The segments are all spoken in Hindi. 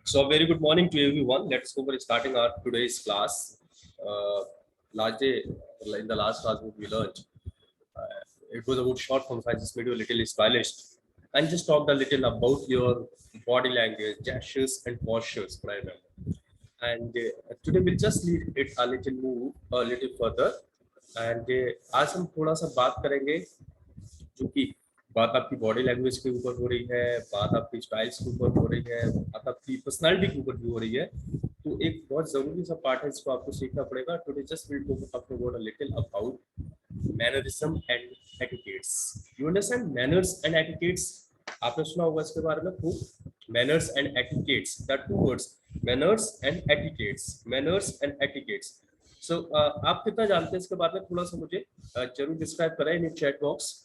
So a very good morning to everyone. Let's go for starting our today's class. Last day, in the last class, what we learned, it was about short forms. I just made you a little stylish and just talked a little about your body language, gestures, and postures. What I remember. And today we'll just lead it a little move a little further. And आज हम थोड़ा सा बात करेंगे जो कि बात आपकी बॉडी लैंग्वेज के ऊपर हो रही है, बात आपकी स्टाइल्स के ऊपर हो रही है, बात आपकी पर्सनालिटी के ऊपर भी हो रही है। तो एक बहुत जरूरी सा पार्ट है जिसको आपको सीखना पड़ेगा। Today just will talk about a little about mannerism and etiquettes. You understand manners and etiquettes? आपने सुना होगा इसके बारे में खूब। Manners and etiquettes, that two words, manners and etiquettes, manners and etiquettes. So आप कितना जानते हैं इसके बारे में थोड़ा सा मुझे जरूर डिस्क्राइब करें इन chat box.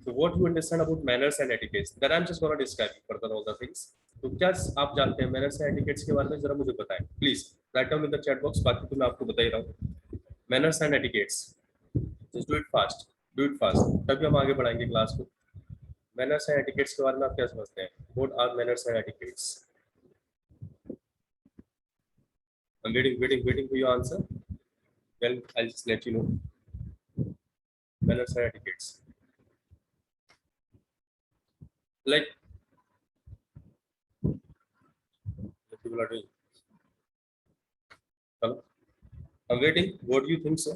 So what you understand about manners and etiquettes? Then I'm just going to describe further all the things. तो क्या आप जानते हैं manners and etiquettes के बारे में? जरा मुझे बताएं, please. Write down in the chat box. बाकी तो मैं आपको बता ही रहा हूँ। Manners and etiquettes. Just do it fast. Do it fast. तभी हम आगे बढ़ाएंगे क्लास को। Manners and etiquettes के बारे में आप क्या समझते हैं? What are manners and etiquettes? I'm waiting for your answer. Well, I'll just let you know. Manners and etiquettes. Like people are doing. Hello? I'm waiting. What do you think, sir?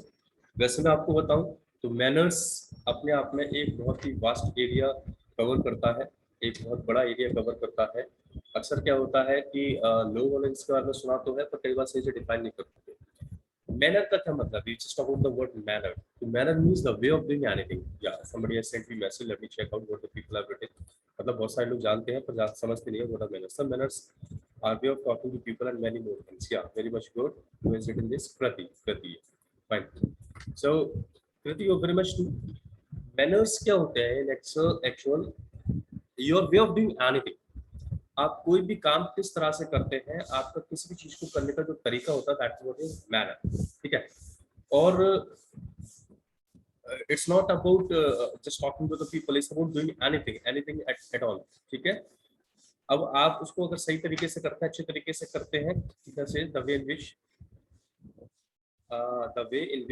वैसे मैं आपको बताऊं तो मैनर्स अपने आप में एक बहुत ही वास्ट एरिया कवर करता है, एक बहुत बड़ा एरिया कवर करता है। अक्सर क्या होता है कि लोगों ने इसके बारे में सुना तो है पर कई बार सही से डिफाइन नहीं करते। मैनर का क्या मतलब? We just talk about the word manner. So manner means the way of doing anything. Yeah, somebody has sent me message. Let me check out what the people have written. मतलब बहुत सारे लोग जानते हैं पर समझते नहीं है what are manners. Some manners are way of talking to people and many more things. Yeah, very much good. Who has written this? Krati. Fine. So Krati, you very much too. Manners क्या होते हैं? Actual your way of doing anything. आप कोई भी काम किस तरह से करते हैं, आपका किसी भी चीज को करने का जो तरीका होता है, दैट्स व्हाट इज मैनर। ठीक है? और it's not about just talking to the people, it's about doing anything at all. ठीक है? अब आप उसको अगर सही तरीके से करते हैं, अच्छे तरीके से करते हैं, ठीक है, the way in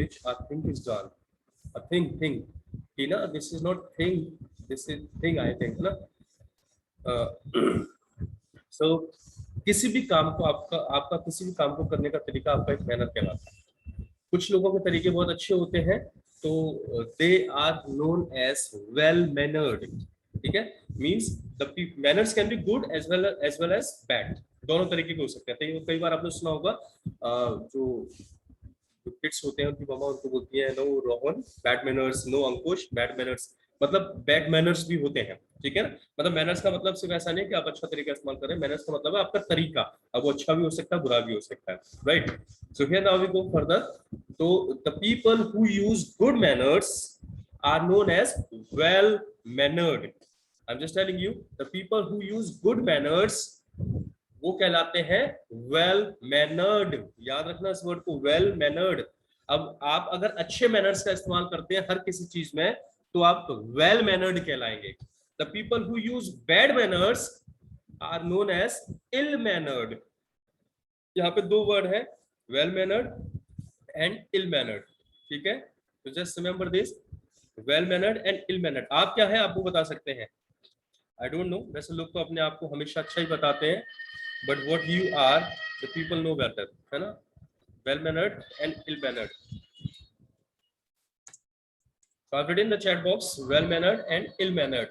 which a thing is done, a thing कि ना, this is not thing, this is thing, I think ना। So, किसी भी काम को आपका किसी भी काम को करने का तरीका आपका एक मैनर कहलाता है। कुछ लोगों के तरीके बहुत अच्छे होते हैं तो they are known as well mannered. ठीक है? Means the manners can be good as well as bad, दोनों तरीके के हो सकते हैं। तो कई बार आपने सुना होगा जो किड्स होते हैं उनकी मामा उनको बोलती है, no Rohan bad manners, no Ankush bad manners. मतलब बैड मैनर्स भी होते हैं। ठीक है ना? मतलब मैनर्स का मतलब सिर्फ ऐसा नहीं कि आप अच्छा तरीका इस्तेमाल करें, मैनर्स का मतलब है आपका तरीका। अब वो अच्छा भी हो सकता है, बुरा भी हो सकता है, right? So here now we go further. तो the people who use good manners are known as well mannered. I am just telling you, the people who use good manners वो कहलाते हैं वेल मैनर्ड। याद रखना इस वर्ड को, वेल मैनर्ड। अब आप अगर अच्छे मैनर्स का इस्तेमाल करते हैं हर किसी चीज में तो आप वेल मैनर्ड कहलाएंगे। The people who use bad manners are known as ill mannered. यहाँ पे दो वर्ड है, well mannered and ill mannered. ठीक है? तो just remember this, well mannered and ill mannered. आप क्या है आपको बता सकते हैं? आई डोंट नो, वैसे लोग तो अपने आप को हमेशा अच्छा ही बताते हैं, but what you are, the people know better, है ना? Well mannered and ill mannered. So I've written in the chat box well mannered and ill mannered.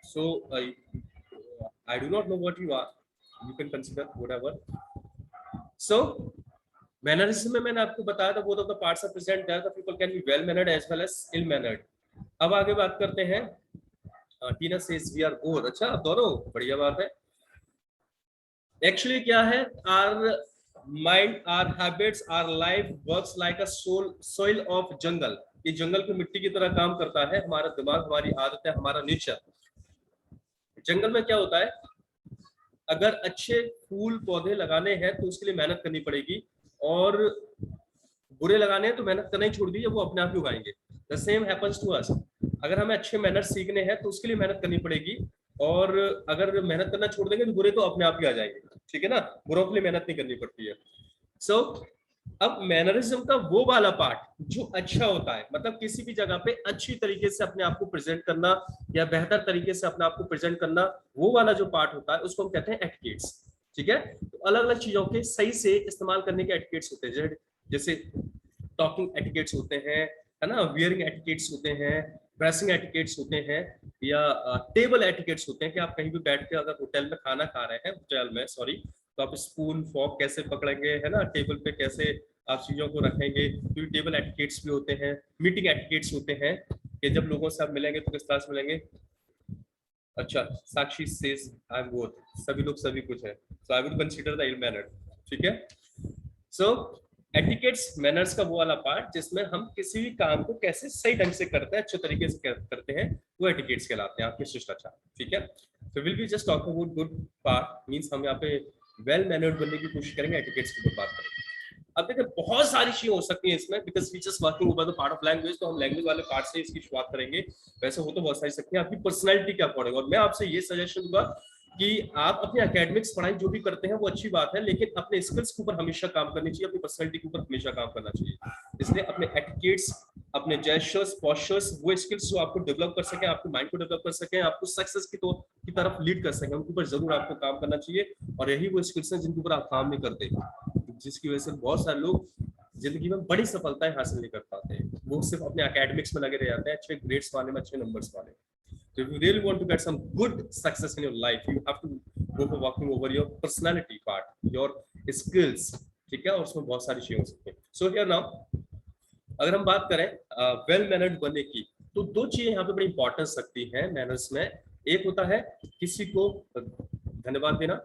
So I do not know what you are. You can consider whatever. So mannerism में मैंने आपको बताया था both of the parts are present there. The people can be well mannered as well as ill mannered. अब आगे बात करते हैं। टीना says we are bored. अच्छा, दोनों बढ़िया बात है। Actually क्या है, our mind, our habits, our life works like a soil of jungle. ये जंगल की मिट्टी की तरह काम करता है। हमारा दिमाग, हमारी आदत है, हमारा नेचर। जंगल में क्या होता है, अगर अच्छे फूल पौधे लगाने हैं तो उसके लिए मेहनत करनी पड़ेगी, और बुरे लगाने हैं तो मेहनत करना ही छोड़ दीजिए, वो अपने आप ही उगाएंगे। The same happens to us. अगर हमें अच्छे मैनर्स सीखने हैं तो उसके लिए मेहनत करनी पड़ेगी, और अगर मेहनत करना छोड़ देंगे तो बुरे तो अपने आप ही आ जाएंगे, ठीक है ना, बुरों के लिए मेहनत नहीं करनी पड़ती है। सो अब मैनरिज्म का वो वाला पार्ट जो अच्छा होता है, मतलब किसी भी जगह पे अच्छी तरीके से अपने आप को प्रेजेंट करना या बेहतर तरीके से अपने आप को प्रेजेंट करना, वो वाला जो पार्ट होता है उसको हम कहते हैं एटिकेट्स, ठीक है। तो अलग अलग चीजों के सही से इस्तेमाल करने के एटिकेट्स होते हैं, जैसे टॉकिंग एटिकेट्स होते हैं, है ना, वियरिंग एटिकेट्स होते हैं, ड्रेसिंग एटिकेट्स होते हैं, या टेबल एटिकेट्स होते हैं कि आप कहीं भी बैठ के अगर होटल में खाना खा रहे हैं, होटल में सॉरी, तो आप स्पून फॉर्क कैसे पकड़ेंगे, है ना, टेबल पे कैसे आप चीजों को रखेंगे, तो टेबल एटिकेट्स भी होते हैं। मीटिंग एटिकेट्स होते हैं कि जब लोगों से आप मिलेंगे तो किस तरह से मिलेंगे। अच्छा, Sakshi says I am both, सभी लोग सभी कुछ है, so I would consider the ill mannered, ठीक है। सो एटिकेट्स मैनर्स का वो वाला पार्ट जिसमें हम किसी भी काम को कैसे सही ढंग से करते हैं, अच्छे तरीके से करते हैं, वो एटिकेट्स कहलाते हैं, आपके शिष्टाचार, ठीक है। तो will be just talk about good part, means हम यहाँ पे वेल मैनर्ड बनने की कोशिश करेंगे, एटिकेट्स की ऊपर बात करेंगे। अब देखिए बहुत सारी चीजें हो सकती हैं इसमें, because we just working over the part of language, तो हम लैंग्वेज वाले पार्ट से इसकी शुरुआत करेंगे। वैसे हो तो बहुत सारी सकती हैं, आपकी पर्सनैलिटी क्या पड़ेगा, और मैं आपसे ये सजेशन दूंगा कि आप अपने एकेडमिक्स पढ़ाई जो भी करते हैं वो अच्छी बात है, लेकिन अपने स्किल्स के ऊपर हमेशा काम करनी चाहिए, अपनी पर्सनैलिटी के ऊपर हमेशा काम करना चाहिए। इसलिए अपने एटिकेट्स, अपने जेस्चर्स, पोस्चर्स, वो स्किल्स जो आपको डेवलप कर सकें, आपके माइंड को डेवलप कर सकें, आपको सक्सेस की तरफ लीड कर सकें, उनके ऊपर जरूर आपको काम करना चाहिए। और यही वो स्किल्स हैं जिनके ऊपर आप काम नहीं करते, जिसकी वजह से बहुत सारे लोग जिंदगी में बड़ी सफलताएं हासिल नहीं कर पाते, वो सिर्फ अपने एकेडमिक्स में लगे रह जाते हैं, अच्छे ग्रेड्स पाने में, अच्छे नंबर्स पाने में। So if you really want to get some good success in your life, you have to go for working over your personality part, your skills, ठीक है, और उसमें बहुत सारी चीजें हो सकती हैं। So here now, अगर हम बात करें वेल मैनर्ड बनने की, तो दो चीजें यहाँ पे बड़ी इंपॉर्टेंस रखती हैं मैनर्स में। एक होता है किसी को धन्यवाद देना,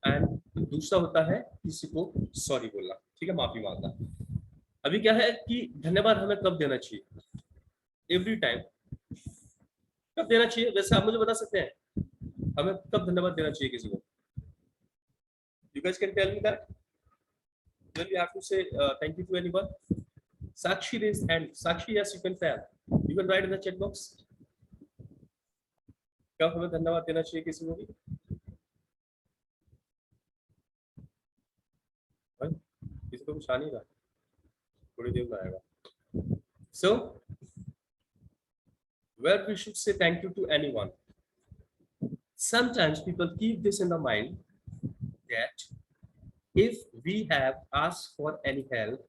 एंड दूसरा होता है किसी को सॉरी बोलना, ठीक है, माफी मांगना। अभी क्या है कि धन्यवाद हमें कब देना चाहिए, एवरी टाइम कब देना चाहिए, वैसे आप मुझे बता सकते हैं हमें कब धन्यवाद देना चाहिए किसी को। You guys can tell me that when we have to say thank you to anyone. Sakshi raised hand. Sakshi, yes, you can tell. You can write in the chat box. कब हमें धन्यवाद देना चाहिए किसी को भी, किसी को कुछ आ नहीं रहा, थोड़ी देर में आएगा। So where we should say thank you to anyone. Sometimes people keep this in the mind that if we have asked for any help,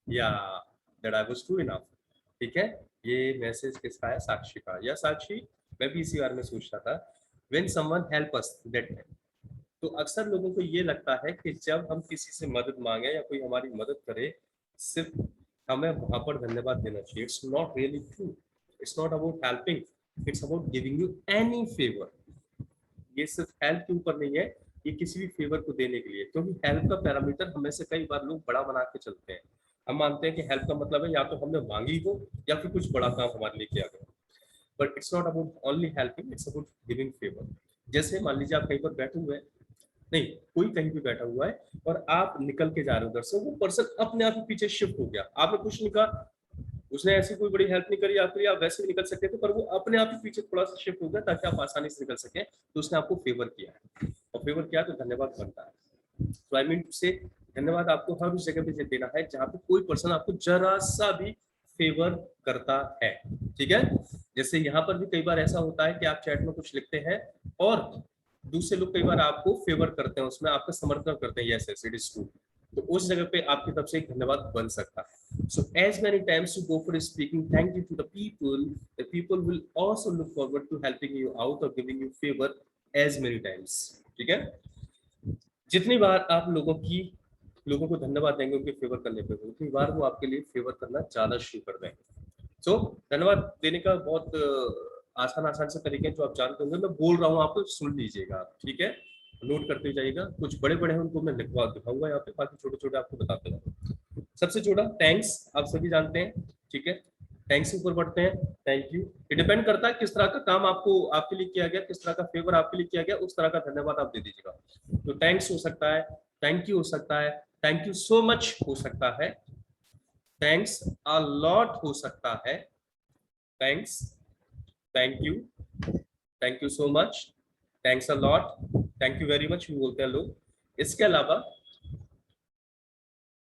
yeah, that I was true enough, ठीक है। ये मैसेज किसका है, साक्षी का। या साक्षी, मैं भी इसी बारे में सोच रहा था, when someone help us that time, तो अक्सर लोगों को ये लगता है कि जब हम किसी से मदद मांगे या कोई हमारी मदद करे, सिर्फ हमें वहां पर धन्यवाद देना चाहिए। It's not really true, it's not about helping, it's about giving you any favour. ये सिर्फ हेल्प के ऊपर नहीं है, ये किसी भी फेवर को देने के लिए, क्योंकि हेल्प का पैरामीटर हमें से कई बार लोग बड़ा बना के चलते हैं। हम मानते हैं कि हेल्प का मतलब है या तो हमने मांगी हो या फिर कुछ बड़ा काम हमारे लिए किया गया, but it's not about only helping, it's about giving favour. जैसे मान लीजिए आप कहीं पर बैठे हुए हैं, नहीं कोई कहीं भी बैठा हुआ है और आप निकल के जा रहे हो उधर से, वो पर्सन अपने आप ही पीछे शिफ्ट हो गया, आपने कुछ नहीं कहा, उसने ऐसी कोई बड़ी हेल्प नहीं करी आपके लिए, आप वैसे भी निकल सकते थे, पर वो अपने आप ही पीछे थोड़ा सा शिफ्ट हो गया ताकि आप आसानी से निकल सके, तो उसने आपको फेवर किया है, और फेवर किया तो धन्यवाद बनता है। तो आई मीन टू से धन्यवाद आपको हर उस जगह पे देना है जहाँ पे कोई पर्सन आपको जरा सा भी फेवर करता है, ठीक है। जैसे यहाँ पर भी कई बार ऐसा होता है कि आप चैट में कुछ लिखते हैं और दूसरे लोग कई बार आपको फेवर करते हैं, उसमें आपका समर्थन करते हैं, yes yes it is true, तो उस जगह पे आपकी तरफ से एक धन्यवाद बन सकता है। So as many times you go for speaking thank you to the people will also look forward to helping you out or giving you favor as many times, ठीक है। जितनी बार आप लोगों को धन्यवाद देंगे उनके फेवर करने पे, उतनी बार वो आपके लिए फेवर करना ज्यादा शुरू कर देंगे। सो धन्यवाद देने का बहुत आसान से तरीके जो आप जानते होंगे, मैं बोल रहा हूँ आपको सुन लीजिएगा, ठीक है, नोट करते जाइएगा। कुछ बड़े बड़े हैं उनको मैं दिखाऊंगा यहाँ पे, बाकी छोटे छोटे आपको बताते जाऊंगा। सबसे छोटा थैंक्स, आप सभी जानते हैं, ठीक है, थैंक्स के ऊपर बढ़ते हैं, थैंक यू। ये डिपेंड करता है किस तरह का काम आपको आपके लिए किया गया, किस तरह का फेवर आपके लिए किया गया, उस तरह का धन्यवाद आप दे दीजिएगा। तो थैंक्स हो सकता है, थैंक यू हो सकता है, थैंक यू सो मच हो सकता है, थैंक्स अ लॉट हो सकता है, thanks, thank you so much, thanks a lot, thank you very much भी बोलते हैं लोग। इसके अलावा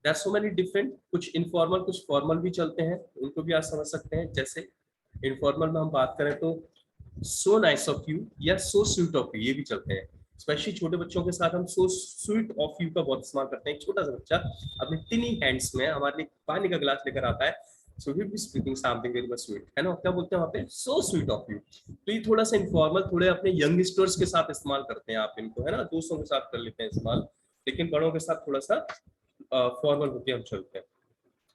there are so many different, कुछ इनफॉर्मल कुछ फॉर्मल भी चलते हैं, उनको भी आप समझ सकते हैं। जैसे इनफॉर्मल में हम बात करें तो सो नाइस ऑफ यू या सो स्वीट ऑफ यू, ये भी चलते हैं। स्पेशली छोटे बच्चों के साथ हम सो स्वीट ऑफ यू का बहुत इस्तेमाल करते हैं। छोटा सा बच्चा अपने टिनी हैंड्स में हमारे लिए पानी का गिलास लेकर आता है, so he be speaking something very much sweet, है ना, क्या बोलते हैं वहाँ पे, सो स्वीट ऑफ यू। तो ये थोड़ा सा इनफॉर्मल, थोड़े अपने यंगस्टर्स के साथ इस्तेमाल करते हैं आप इनको, है ना, दोस्तों के साथ कर लेते हैं इस्तेमाल, लेकिन बड़ों के साथ थोड़ा सा फॉर्मल होके हम चलते हैं।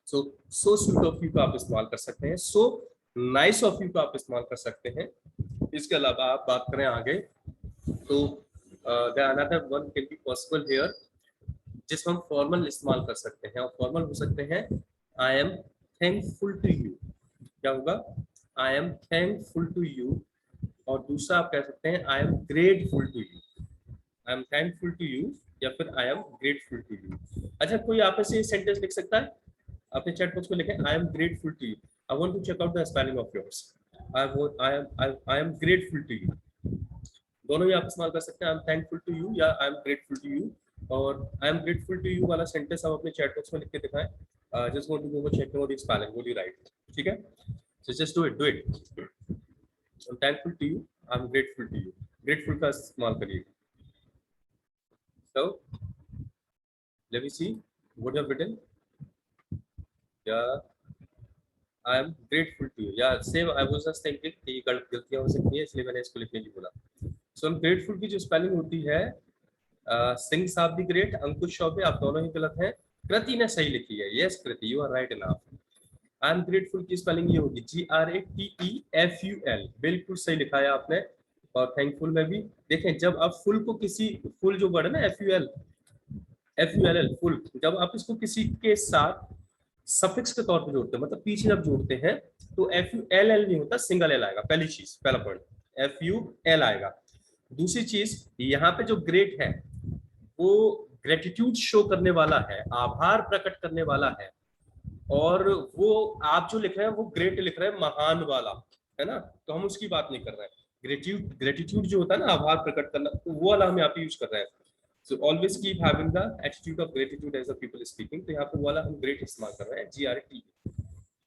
सो सो स्वीट ऑफ यू का आप इस्तेमाल कर सकते हैं, सो नाइस ऑफ यू का आप इस्तेमाल कर सकते हैं। इसके अलावा आप बात करें आगे तो another one can be possible here, जिसमें हम फॉर्मल इस्तेमाल कर सकते हैं, और फॉर्मल हो सकते हैं I am thankful to you. क्या होगा, I am thankful to you. और दूसरा आप कह सकते हैं I am grateful to you, I am thankful to you या फिर I am grateful to you. अच्छा, कोई आप ऐसे सेंटेंस लिख सकता है अपने चैट बॉक्स में, लिखें I am grateful to you, I want to check out the spelling of yours, I am grateful to you. दोनों ही आप इस्तेमाल कर सकते हैं, I am thankful to you या I am grateful to you. और I am grateful to you वाला सेंटेंस आप अपने चैट बॉक्स में लिख के दिखाएं, just want to go check out the spelling, what you write, ठीक है, सो just do it. I am thankful to you, I am grateful to you, grateful का इस्तेमाल करिए। So let me see what you have written. Yeah, I am grateful to you. Yeah, same. I was just thinking कि ये गलतियां हो सकती हैं, इसलिए मैंने इसको लिखने की बोला। So I'm grateful की जो स्पेलिंग होती है, सिंह साहब भी ग्रेट, अंकुश शौबे, आप दोनों ही गलत हैं। कृति ने सही लिखी है, yes Kriti, you are right enough. I am grateful की स्पेलिंग ये होगी GRATEFUL, बिल्कुल सही लिखा है आपने। और थैंकफुल में भी देखें, जब आप फुल को किसी, फुल जो वर्ड है ना FUL फुल, जब आप इसको किसी के साथ सफिक्स के तौर पे जोड़ते हैं, मतलब पीछे जब जोड़ते हैं, तो FULL नहीं होता, सिंगल एल आएगा। पहली चीज, पहला पॉइंट, FUL आएगा। दूसरी चीज, यहाँ पे जो ग्रेट है वो ग्रेटिट्यूड शो करने वाला है, आभार प्रकट करने वाला है, और वो आप जो लिख रहे हैं वो ग्रेट लिख रहे हैं, महान वाला, है ना, तो हम उसकी बात नहीं कर रहे हैं। ग्रेटिट्यूड जो होता है ना, आभार प्रकट करना, तो वो वाला हम यहाँ पे यूज कर रहे हैं। So always keep having the attitude of gratitude as the people speaking, तो यहाँ पे वाला हम ग्रेट इस्तेमाल कर रहे हैं, GRAT,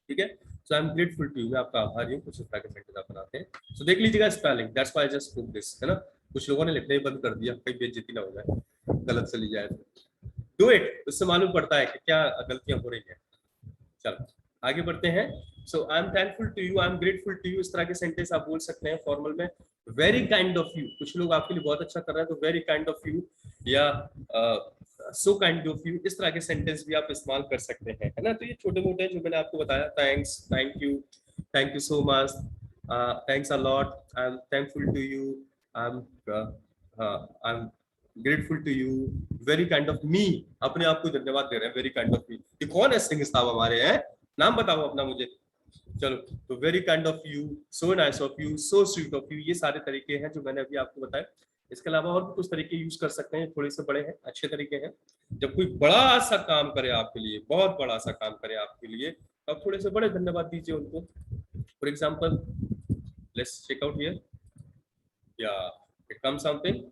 ठीक है। So I'm grateful to you, मैं आपका आभारी हूँ, कुछ इस तरह के सेंटेंस आप बनाते हैं। So देख लीजिएगा spelling, that's why I just spoke this, है ना, कुछ लोगों ने लिखना ही बंद कर दिया, कहीं बेइज्जती ना हो जाए, गलत चली जाए तो। Do it, उससे मालूम पड़ता है कि क्या गलतियां हो रही हैं। चलो आगे बढ़ते हैं। So I am thankful to you, I am grateful to you, इस तरह के सेंटेंस आप बोल सकते हैं फॉर्मल में। वेरी काइंड ऑफ यू, कुछ लोग आपके लिए बहुत अच्छा कर रहे हैं, तो वेरी काइंड ऑफ यू या सो काइंड ऑफ यू, इस तरह के सेंटेंस भी आप इस्तेमाल कर सकते हैं, है ना। तो ये छोटे मोटे जो मैंने आपको बताया, thanks, thank you so much, thanks a lot, I am thankful to you, I am grateful to you, very kind of me, अपने आप को धन्यवाद दे रहे हैं, वेरी काइंड ऑफ मी। ये कौन है सिंह साहब हमारे, हैं, नाम बताओ अपना मुझे। चलो, तो very kind of you, so nice of you, so sweet of you, ये सारे तरीके हैं जो मैंने अभी आपको बताए। इसके अलावा और भी कुछ तरीके यूज कर सकते हैं, थोड़े से बड़े हैं, अच्छे तरीके हैं। जब कोई बड़ा सा काम करे आपके लिए, बहुत बड़ा सा काम करे आपके लिए, तो आप थोड़े से बड़े धन्यवाद दीजिए उनको। For example, let's check out here, या it comes something,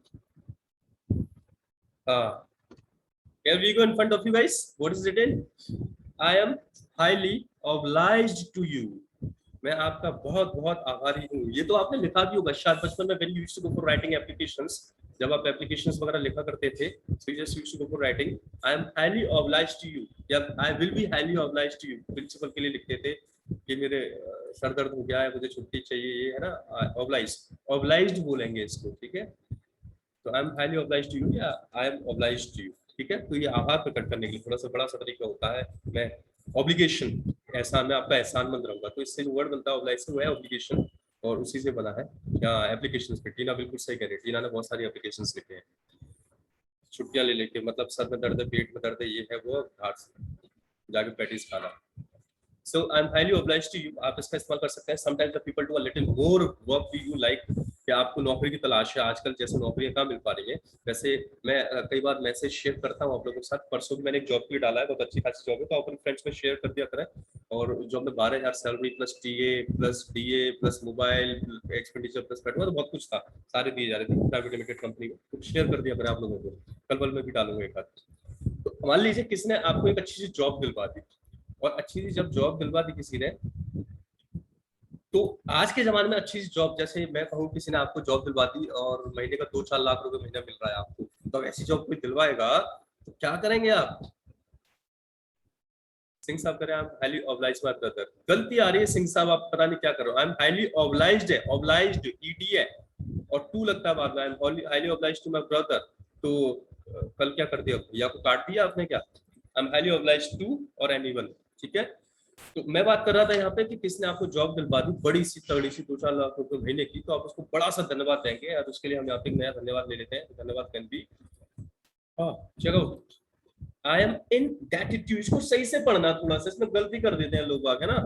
here we go in front of you guys, what is written, I am highly obliged to you, मैं आपका बहुत बहुत आभारी हूँ। ये तो आपने लिखा भी होगा शायद बचपन में, when you used to go for writing applications, जब आप एप्लीकेशंस वगैरह लिखा करते थे, so you just used to go for writing, I am highly obliged to you, या I will be highly obliged to you, principal के लिए लिखते थे कि मेरे सर दर्द हो गया है, मुझे छुट्टी चाहिए, ये है ना, obliged बोलेंगे इसको, ठीक है। तो I am highly obliged to you या I am obliged to you, ठीक है। तो ये आभार प्रकट करने के लिए थोड़ा सा बड़ा सा तरीका होता है। मैं ऑब्लिगेशन, एहसान, मैं आपका एहसानमंद रहूंगा, तो इससे जो वर्ड बनता है ऑब्लाइज से, वो है ऑब्लिगेशन, और उसी से बना है क्या एप्लीकेशंस पे। टीना बिल्कुल सही कह रही है, टीना ने बहुत सारी एप्लीकेशंस लिखे हैं, छुट्टियां ले लेके, मतलब सर में दर्द है, पेट में दर्द है, ये है वो, घर से जाके पैटीज खाना। So I'm highly obliged to you, आप इसका इस्तेमाल कर सकते हैं। Sometimes the people do a little more work to you, like कि आपको नौकरी की तलाश है, आजकल जैसे नौकरियां कहाँ मिल पा रही है। वैसे मैं कई बार मैसेज शेयर करता हूँ आप लोगों के साथ। परसों भी मैंने एक जॉब के लिए डाला है, बहुत अच्छी खासी जॉब है, तो अपने फ्रेंड्स में शेयर कर दिया करें। और जॉब में 12,000 salary plus TA plus DA plus mobile expenditure plus petrol, तो बहुत कुछ था, सारे दिए जा रहे थे प्राइवेट लिमिटेड कंपनी को। तो शेयर कर दिया करें आप लोगों को, कल बल में भी डालूंगा एक आध। तो मान लीजिए किसी ने आपको एक अच्छी सी जॉब दिलवा दी, और अच्छी सी जब जॉब दिलवा दी किसी ने, तो आज के जमाने में अच्छी सी जॉब, जैसे मैं कहूँ किसी ने आपको जॉब दिलवा दी और महीने का 2-4 लाख रुपए महीना मिल रहा है आपको, तो ऐसी जॉब कोई दिलवाएगा तो क्या करेंगे आप? सिंह साहब करें, आई am highly obliged my brother. गलती आ रही है सिंह साहब, आप पता नहीं क्या करो। आई एम हाईली ऑब्लाइज्ड है, ऑब्लाइज्ड ईडी है और टू लगता है बाद में। I am highly obliged to my brother. तो कल क्या कर दिया, भैया को काट दिया आपने क्या? I am highly obliged to और एनीवन, ठीक है। तो मैं बात कर रहा था यहाँ पे कि किसने आपको जॉब दिलवा दी बड़ी सी तगड़ी सी 2-4 लाख रुपए महीने की, तो आप उसको बड़ा सा धन्यवाद देंगे। और उसके लिए हम यहाँ पे एक नया धन्यवाद ले लेते हैं। धन्यवाद कैन बी, हाँ चलो, आई एम इन डेटिट्यूड। इसको सही से पढ़ना, थोड़ा सा इसमें गलती कर देते हैं लोग आगे ना।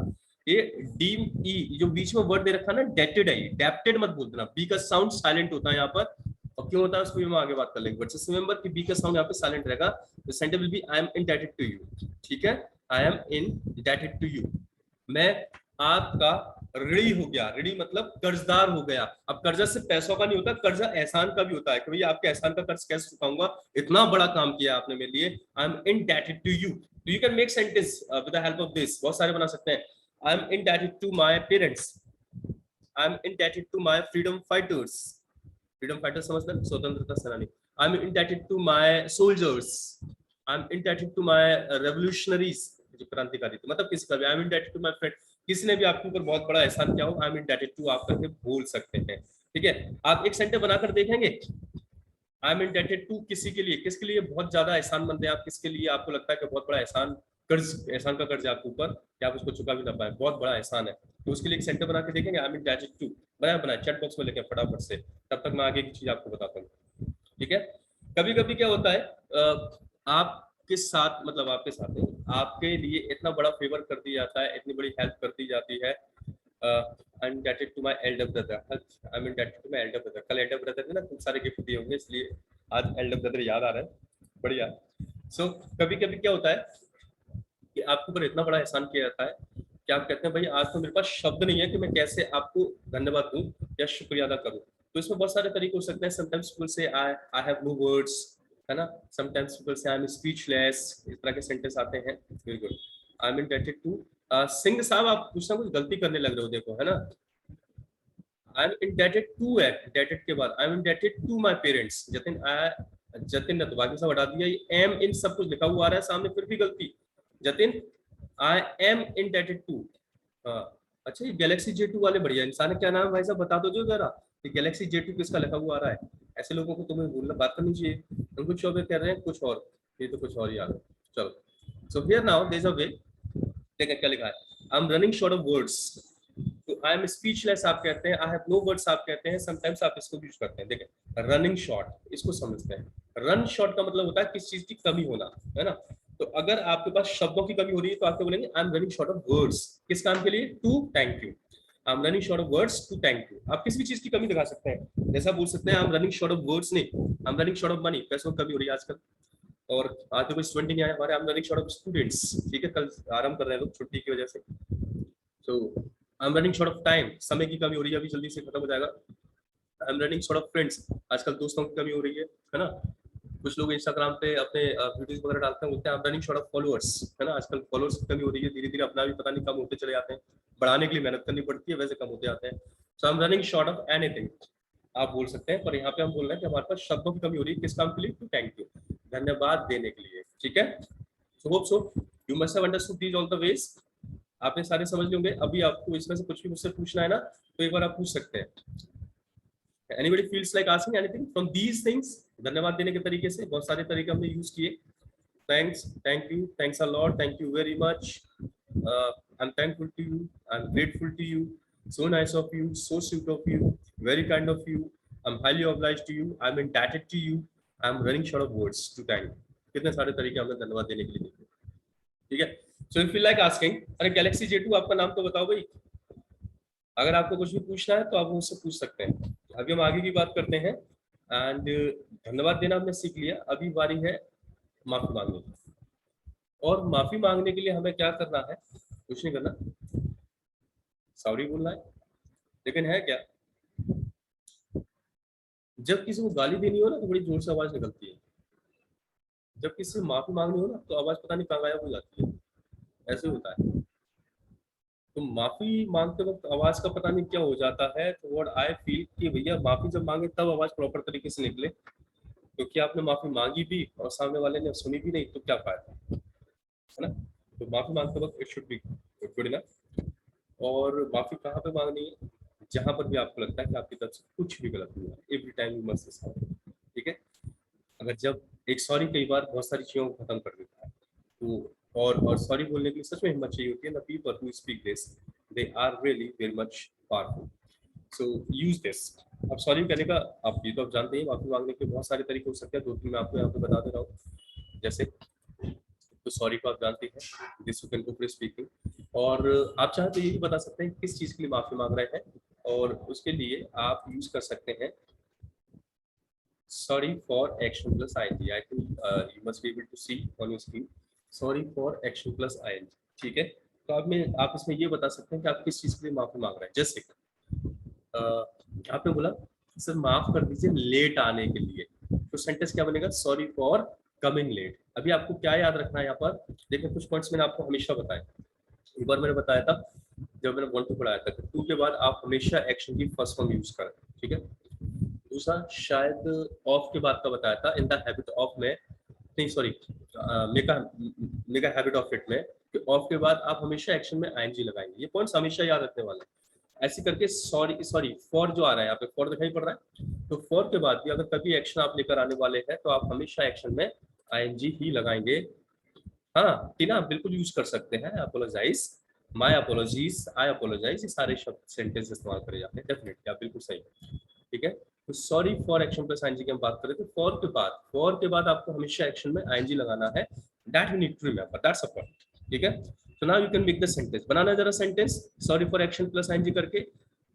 ये डी ई जो बीच में वर्ड दे रखा है ना, डेटेड है, डेप्टेड मत बोल देना। बी का साउंड साइलेंट होता है यहाँ पर, और क्यों होता है उसको हम आगे बात कर लेंगे। बट जस्ट रिमेंबर कि बी का साउंड यहाँ पे साइलेंट रहेगा। The sentence will be I am indebted to you, ठीक है। I am indebted to you, मैं आपका ऋणी हो गया। ऋणी मतलब कर्जदार हो गया। अब कर्जा सिर्फ पैसों का नहीं होता, कर्जा एहसान का भी होता है कि भैया आपके एहसान का कर्ज कैसे चुकाऊंगा, इतना बड़ा काम किया आपने मेरे लिए। आई एम इंडेटेड टू यू। You can make sentence with the help of this, बहुत सारे बना सकते हैं। I am indebted to my parents, I am indebted to my freedom fighters. Freedom fighters समझते हैं, स्वतंत्रता सेनानी। I am indebted to my soldiers, I am indebted to my revolutionaries, जो क्रांतिकारी थे, मतलब किसी का भी। I am indebted to my friend, किसी ने भी आपके ऊपर बहुत बड़ा एहसान किया हो, आई एम इंडेटेड टू आप करके बोल सकते हैं, ठीक है। आप एक सेंटेंस बनाकर देखेंगे, आई एम इंडेटेड टू किसी के लिए, किसके लिए बहुत ज्यादा एहसान मंद है आप, किसके लिए आपको लगता है कि बहुत बड़ा एहसान कर्ज, एहसान का कर्ज है आपके ऊपर कि आप उसको चुका भी ना पाए, बहुत बड़ा एहसान है, तो उसके लिए एक सेंटेंस बना के देखेंगे। आई एम इंडेटेड टू, बनाया चैट बॉक्स में लेके फटाफट से, तब तक मैं आगे की चीज आपको बताता हूँ, ठीक है। कभी कभी क्या होता है, आपके साथ, मतलब आपके साथ नहीं, आपके लिए इतना बड़ा फेवर कर दिया जाता है, इतनी बड़ी हेल्प कर दी जाती है। I am indebted to my elder brother, I am indebted to my elder brother. कल एल्डर ब्रदर ने ना खूब सारे गिफ्ट दिए होंगे, इसलिए आज एल्डर ब्रदर याद आ रहा है, बढ़िया। सो कभी कभी क्या होता है कि आपके ऊपर इतना बड़ा एहसान किया जाता है कि आप कहते हैं भाई आज तो मेरे पास शब्द नहीं है कि मैं कैसे आपको धन्यवाद दूं या शुक्रिया अदा करूं। तो इसमें बहुत सारे तरीके हो सकते हैं। समटाइम्स पीपल से आई हैव नो वर्ड्स, है ना। समटाइम्स पीपल से आई एम स्पीचलेस, इस तरह के सेंटेंस आते हैं। Very good. I am indebted to, Singh साहब आप कुछ ना कुछ गलती करने लग रहे हो, देखो, है ना। आई एम इंडेटेड टू है, इंडेटेड के बाद I am indebted to my parents. Jatin ने तो बाकी सब हटा दिया, ये एम इन सब कुछ लिखा हुआ आ रहा है सामने, फिर भी गलती। Jatin, I am indebted to, हाँ। अच्छा, ये गैलेक्सी J2 वाले बढ़िया इंसान है, क्या नाम है भाई साहब बता दो जो जरा। ये गैलेक्सी J2 किसका लिखा हुआ आ रहा है? ऐसे लोगों को तुम्हें बोलना, बात करनी चाहिए। हम कुछ और कह रहे हैं, कुछ और, ये तो कुछ और ही आ रहा है। चलो, so here now there is a way. देखिए क्या लिखा है, I am running short of words. तो आई एम स्पीचलेस आप कहते हैं, आई हैव नो वर्ड्स आप कहते हैं, समटाइम्स आप इसको यूज करते हैं। देखिए रनिंग शॉर्ट, इसको समझते हैं। रन शॉर्ट का मतलब होता है किस चीज की कमी होना, है ना। तो अगर आपके पास शब्दों की कमी हो रही है तो आप क्या बोलेंगे, I am running short of words. किस काम के लिए? To thank you. I am running short of words to thank you. आप किसी भी चीज की कमी दिखा सकते हैं, जैसा बोल सकते हैं I am running short of words, नहीं, I am running short of money, पैसों की कमी हो रही है आजकल। और आज तो कोई स्टूडेंट नहीं आया हमारे, आई am running short of students, ठीक है, कल आराम कर रहे हैं लोग छुट्टी की वजह से। So I am running short of time, समय की कमी हो रही है, अभी जल्दी से खत्म हो जाएगा। आई am running short of friends, आजकल दोस्तों की कमी हो रही है ना। कुछ लोग इंस्टाग्राम पे अपने वीडियोस वगैरह डालते हैं, बोलते हैं I am running short of followers, है ना। आजकल फॉलोअर्स की कमी हो रही है, धीरे धीरे अपना भी पता नहीं कम होते चले जाते हैं, बढ़ाने के लिए मेहनत करनी पड़ती है, वैसे कम होते जाते हैं। So I am running short of anything आप बोल सकते हैं, पर यहाँ पे हम बोल रहे हैं कि हमारे पास शब्दों की कमी हो रही है, किस काम के लिए? टू थैंक यू, धन्यवाद देने के लिए, ठीक है। So hope so you must have understood these all the ways. आपने सारे समझ लिए होंगे। अभी आपको इसमें से कुछ भी मुझसे पूछना है ना, तो एक बार आप पूछ सकते हैं। Anybody feels like asking anything from these things? धन्यवाद देने के तरीके से बहुत सारे तरीके हमने यूज किए। Thanks, thank you, thanks a lot, thank you very much, I am thankful to you, I am grateful to you, so nice of you, so sweet of you, very kind of you, I am highly obliged to you, I am indebted to you, I am running short of words to thank. कितने सारे तरीके हमने धन्यवाद देने के लिए देखे, ठीक है। So if you like asking, अरे गैलेक्सी J2 आपका नाम तो बताओ भाई। अगर आपको कुछ भी पूछना है तो आप मुझसे पूछ सकते हैं। अभी हम आगे की बात करते हैं। एंड धन्यवाद देना हमने सीख लिया, अभी बारी है माफी मांगने की। और माफी मांगने के लिए हमें क्या करना है? कुछ नहीं करना, सॉरी बोलना है। लेकिन है क्या, जब किसी को गाली देनी हो ना तो बड़ी जोर से आवाज निकलती है, जब किसी से माफी मांगनी हो ना तो आवाज पता नहीं कहाँ गायब हो जाती है, ऐसे होता है। तो माफी मांगते वक्त आवाज का पता नहीं क्या हो जाता है। तो व्हाट आई फील कि भैया माफी जब मांगे तब आवाज प्रॉपर तरीके से निकले, क्योंकि आपने माफी मांगी भी और सामने वाले ने सुनी भी नहीं तो क्या फायदा, है ना? तो माफी मांगते वक्त it should be good enough. और माफी कहाँ पे मांगनी है? जहां पर भी आपको लगता है कि आपकी तरफ से कुछ भी गलत हुआ है, every time you must say sorry. ठीक है? अगर जब एक सॉरी कई बार बहुत सारी चीजों को खत्म कर देता है, तो और सॉरी बोलने के लिए सच में हिम्मत चाहिए होती है। The people who speak this, they are really very much powerful. So use this. अब सॉरी कहने का, आप ये तो आप जानते हैं, माफी मांगने के बहुत सारे तरीके हो सकते हैं, दो तीन मैं आपको यहाँ पे बता दे रहा हूँ। जैसे, तो सॉरी को आप जानते हैं, this you can go speaking. और आप चाहे तो ये भी बता सकते हैं किस चीज के लिए माफी मांग रहे हैं, और उसके लिए आप यूज कर सकते हैं sorry for action plus ing. I think you must be able to see on your screen. Sorry for action plus ing. ठीक है? तो आप इसमें ये बता सकते हैं कि आप किस चीज के लिए माफी मांग रहे हैं। जैसे आपने बोला सर माफ कर दीजिए लेट आने के लिए, तो सेंटेंस क्या बनेगा? Sorry for coming late. अभी आपको क्या याद रखना है यहाँ पर? देखिए कुछ पॉइंट्स मैंने आपको हमेशा बताए। एक बार मैंने बताया था जब मैंने 1 2 पढ़ाया था, 2 के बाद आप हमेशा एक्शन की फर्स्ट फॉर्म यूज करें। ठीक है? दूसरा शायद ऑफ के बाद का बताया था, इन द हैबिट ऑफ में, नहीं sorry, make a habit of it में, कि ऑफ के बाद आप हमेशा एक्शन में आईएनजी लगाएंगे। ये पॉइंट्स हमेशा याद रखने वाले हैं। ऐसे करके सॉरी फॉर जो आ रहा है यहाँ पे, फॉर दिखाई पड़ रहा है, तो फॉर के बाद भी अगर कभी एक्शन आप लेकर आने वाले हैं तो आप हमेशा एक्शन में आईएनजी ही लगाएंगे। हाँ टीना, आप बिल्कुल यूज कर सकते हैं। अपोलोजाइज, माई अपोलॉजीज, आई अपोलोजाइज, ये सारे शब्द सेंटेंस इस्तेमाल करे जाते हैं। डेफिनेटली आप बिल्कुल सही है। ठीक है? तो sorry for action plus ING की हम बात करें तो फॉर के बाद आपको हमेशा एक्शन में आईएनजी लगाना है। That you need to remember, that's a point. ठीक है? तो now you can make the sentence. बनाना जरा sentence, sorry for action plus I N G करके।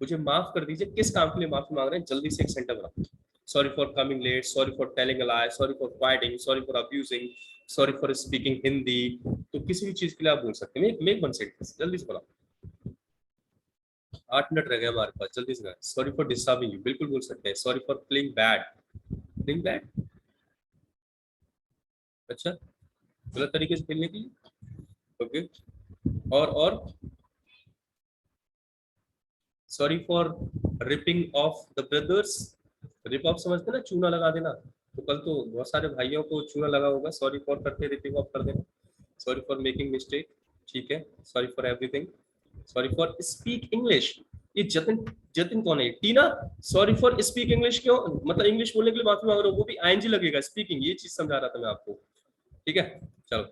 मुझे माफ कर दीजिए, किस काम के लिए माफी मांग रहे हैं? जल्दी से एक सेंटेंस बनाओ। Sorry for coming late, sorry for telling a lie, sorry for fighting, sorry for abusing, sorry for speaking Hindi. तो किसी भी चीज के लिए आप बोल सकते हैं। मेक वन सेंटेंस, जल्दी से बनाओ। 8 मिनट रह गए हमारे पास, जल्दी से। सॉरी फॉर डिस्टर्बिंग यू, बिल्कुल बोल सकते हैं। Sorry for playing bad, playing bad, अच्छा, गलत तरीके से खेलने की। ओके, और sorry for ripping off the brothers. Rip off समझते ना, चूना लगा देना। तो कल तो बहुत सारे भाइयों को चूना लगा होगा, सॉरी फॉर करके रिपिंग ऑफ कर देना। Sorry for making mistake. ठीक है? Sorry for everything. Sorry for speak English. ये जतिन, जतिन कौन है? टीना। सॉरी फॉर स्पीक इंग्लिश, क्यों मतलब इंग्लिश बोलने के लिए माफी मांग रहा हूँ, वो भी आईएनजी लगेगा, स्पीकिंग, ये चीज समझा रहा था मैं आपको। ठीक है? चलो,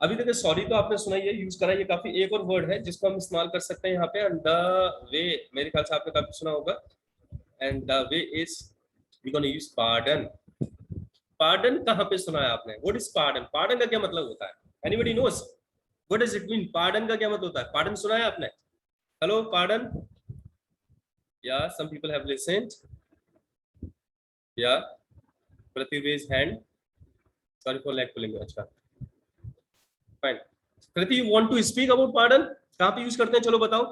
अभी देखिए सॉरी तो आपने सुना, ये यूज करा, ये काफी एक और वर्ड है जिसको हम इस्तेमाल कर सकते हैं यहाँ पे। एंड द वे, मेरे ख्याल से आपने काफी सुना होगा। And the way is we gonna use pardon. Pardon कहाँ पे सुना है आपने? What is pardon? पार्डन का क्या मतलब होता है? Anybody knows what does it mean? Pardon का क्या मतलब होता है? पार्डन सुना है आपने? Hello, pardon? या सम पीपल हैव लिसन्ड, या प्रति raise hand. Sorry for lag pulling. अच्छा, fine. Kriti, you want to speak about pardon? कहाँ पे यूज करते हैं, चलो बताओ।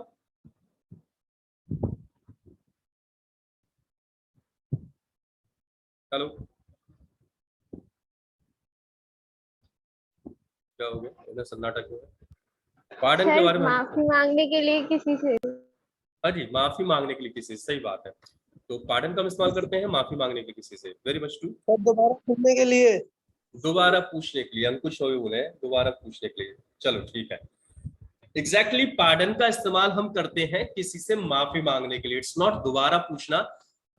हेलो, क्या हो गया इधर, सन्नाटा क्यों है? पार्डन के सर बारे में माफी मांगने के लिए किसी से। हाँ जी, माफी मांगने के लिए किसी से, सही बात है। तो पार्डन का हम इस्तेमाल करते हैं माफी मांगने के लिए किसी से। Very much to. सर दोबारा सुनने के लिए। दोबारा पूछने के लिए, अंकुश हो बोले दोबारा पूछने के लिए। चलो ठीक है। एग्जैक्टली पार्डन का इस्तेमाल हम करते हैं किसी से माफी मांगने के लिए। इट्स नॉट दोबारा पूछना,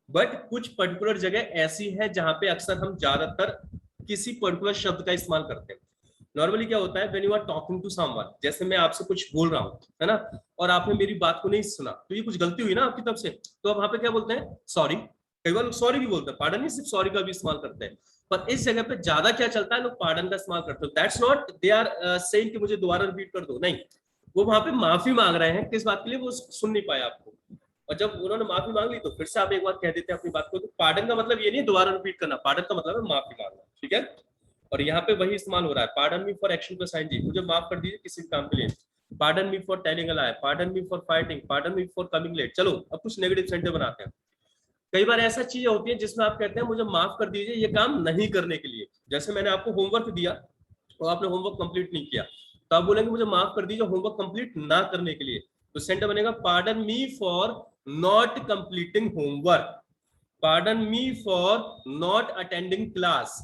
बट कुछ पर्टिकुलर जगह ऐसी है जहां पे अक्सर हम ज्यादातर किसी पर्टिकुलर शब्द का इस्तेमाल करते हैं। नॉर्मली क्या होता है, when you are talking to someone, जैसे मैं आपसे कुछ बोल रहा हूँ, है ना, और आपने मेरी बात को नहीं सुना, तो ये कुछ गलती हुई ना आपकी तरफ से, तो आप वहां पे क्या बोलते हैं? सॉरी। कई बार लोग सॉरी भी बोलते हैं, पार्डन नहीं, सिर्फ सॉरी का भी इस्तेमाल करते हैं। पर इस जगह पे ज्यादा क्या चलता है, लोग पार्डन का इस्तेमाल करते हैं। That's not they are saying कि मुझे दोबारा रिपीट कर दो, नहीं, वो वहां पे माफी मांग रहे हैं किस बात के लिए, वो सुन नहीं पाए आपको। और जब उन्होंने माफी मांग ली तो फिर से आप एक बार कह देते हैं अपनी बात को। तो पार्डन का मतलब ये नहीं दोबारा रिपीट करना, पार्डन का मतलब है माफी मांगना, ठीक है। और यहाँ पे वही इस्तेमाल हो रहा है, pardon me for action plus ING, मुझे माफ कर दीजिए किसी भी काम के लिए। Pardon me for telling a lie, pardon me for fighting, pardon me for coming late. चलो अब कुछ नेगेटिव सेंटेंस बनाते हैं। कई बार ऐसा चीजें होती है जिसमें आप कहते हैं मुझे माफ कर दीजिए ये काम नहीं करने के लिए। जैसे मैंने आपको होमवर्क दिया और आपने होमवर्क कंप्लीट नहीं किया, तो आप बोलेंगे मुझे माफ कर दीजिए होमवर्क कंप्लीट ना करने के लिए। तो सेंटेंस बनेगा pardon me for not completing homework, pardon me for not attending class,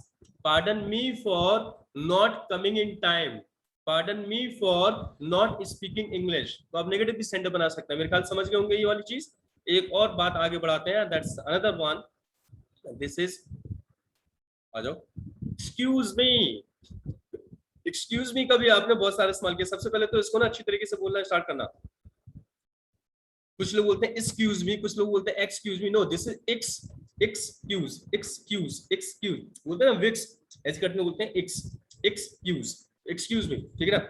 pardon me for not coming in time, pardon me for not speaking English. तो आप नेगेटिव भी सेंटेंस बना सकते हैं। मेरे ख्याल समझ गए होंगे ये वाली चीज। एक और बात आगे बढ़ाते हैं, that's another one, this is, आ जाओ, एक्सक्यूज मी। एक्सक्यूज मी का भी आपने बहुत सारे इस्तेमाल किया। सबसे पहले तो इसको ना अच्छी तरीके से बोलना स्टार्ट करना। कुछ लोग बोलते हैं एक्सक्यूज मी, कुछ लोग बोलते हैं excuse me. No, this is excuse, excuse, excuse बोलते हैं ना, विक्स ऐसे करते बोलते हैं एक्सक्यूज, एक्सक्यूज मी, ठीक है ना।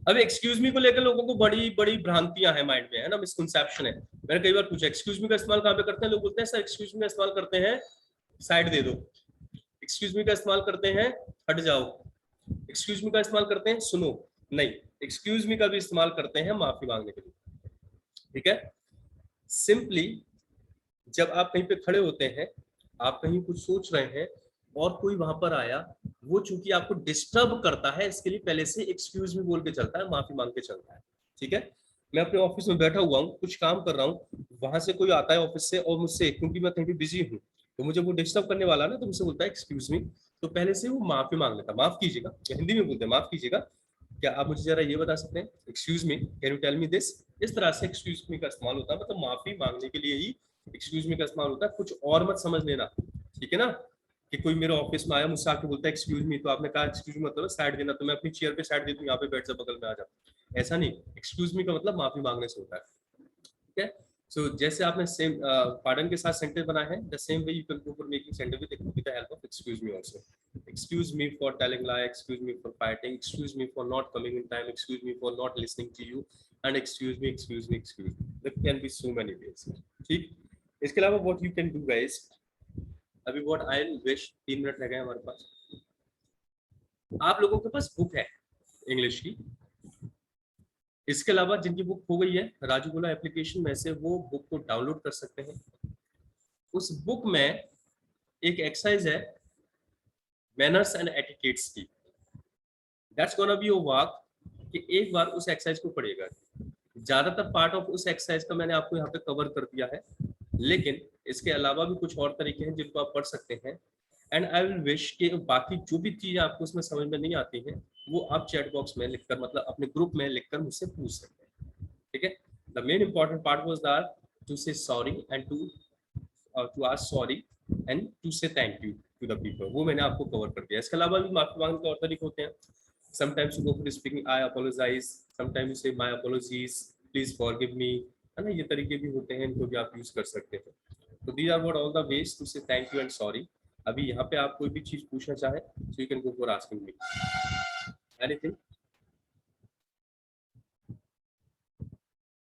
अब एक्सक्यूज मी को लेकर लोगों को बड़ी बड़ी भ्रांतियां हैं माइंड में, है ना, मिसकंसेप्शन है। मैंने कई बार पूछा एक्सक्यूज मी का इस्तेमाल कहां पे करते हैं, लोग बोलते हैं सर एक्सक्यूज मी का इस्तेमाल करते हैं साइड दे दो, एक्सक्यूज मी का इस्तेमाल करते हैं हट जाओ, एक्सक्यूज मी का इस्तेमाल करते हैं सुनो। नहीं, एक्सक्यूज मी का भी इस्तेमाल करते हैं माफी मांगने के लिए, ठीक है। सिंपली जब आप कहीं पे खड़े होते हैं, आप कहीं कुछ सोच रहे हैं और कोई वहां पर आया, वो चूंकि आपको डिस्टर्ब करता है, इसके लिए पहले से एक्सक्यूज मी बोल के चलता है, माफी मांग के चलता है, ठीक है। मैं अपने ऑफिस में बैठा हुआ हूँ, कुछ काम कर रहा हूँ, वहां से कोई आता है ऑफिस से और मुझसे, क्योंकि मैं कहीं भी बिजी हूँ, तो मुझे वो डिस्टर्ब करने वाला ना, तो मुझसे बोलता है एक्सक्यूज मी, तो पहले से वो माफी मांग लेता, माफ कीजिएगा, हिंदी में बोलते हैं माफ कीजिएगा, क्या आप मुझे जरा ये बता सकते हैं, excuse me, can you tell me this. इस तरह से एक्सक्यूज मी का इस्तेमाल होता है, मतलब माफी मांगने के लिए ही एक्सक्यूज मी का इस्तेमाल होता है, कुछ और मत समझ लेना, ठीक है ना। कि कोई मेरे ऑफिस में आया, मुझसे आके बोलता है एक्सक्यूज मी, तो आपने कहा एक्सक्यूज मी मतलब साइड देना, तो मैं अपनी चेयर पे साइड दे दूं, यहाँ पे बैठ जा, बगल में आ जा, ऐसा नहीं। एक्सक्यूज मी का मतलब माफी मांगने से होता है, ठीक है। सो जैसे आपने सेम पार्डन के साथ सेंटेंस बना है, the same way you can go for making sentence with the help of excuse me also. Excuse me for telling lie, excuse me for fighting, excuse me for not coming in time, excuse me for not listening to you, and excuse me, excuse me, excuse me. There can be so many ways, ठीक। इसके अलावा what you can do guys, अभी व्हाट आई विश, 3 मिनट रह गए हमारे पास। आप लोगों के पास बुक है इंग्लिश की, इसके अलावा जिनकी बुक हो गई है राजू गोला एप्लीकेशन में से, वो बुक को डाउनलोड कर सकते हैं। उस बुक में एक एक्सरसाइज है मैनर्स एंड एटिकेट्स की, that's gonna be your work, कि एक बार उस एक्सरसाइज को पढ़िएगा। ज्यादातर पार्ट ऑफ उस एक्सरसाइज का मैंने आपको यहाँ पे कवर कर दिया है, लेकिन इसके अलावा भी कुछ और तरीके हैं जिनको आप पढ़ सकते हैं। एंड आई विल विश कि बाकी जो भी चीजें आपको उसमें समझ में नहीं आती हैं, वो आप चैट बॉक्स में लिखकर, मतलब अपने ग्रुप में लिखकर मुझसे पूछ सकते हैं, ठीक है। The main important part was that to say sorry and to ask sorry and to say thank you to the people, वो मैंने आपको कवर कर दिया। इसके अलावा भी माफी मांगने के और तरीके होते हैं। Sometimes you go for speaking I apologize, sometimes you say my apologies, please forgive me, है ना, ये तरीके भी होते हैं, इनको भी आप यूज कर सकते हैं। तो these are what all the ways to say thank you and sorry। अभी यहाँ पे आप कोई भी चीज पूछना चाहे, so you can go for asking me anything।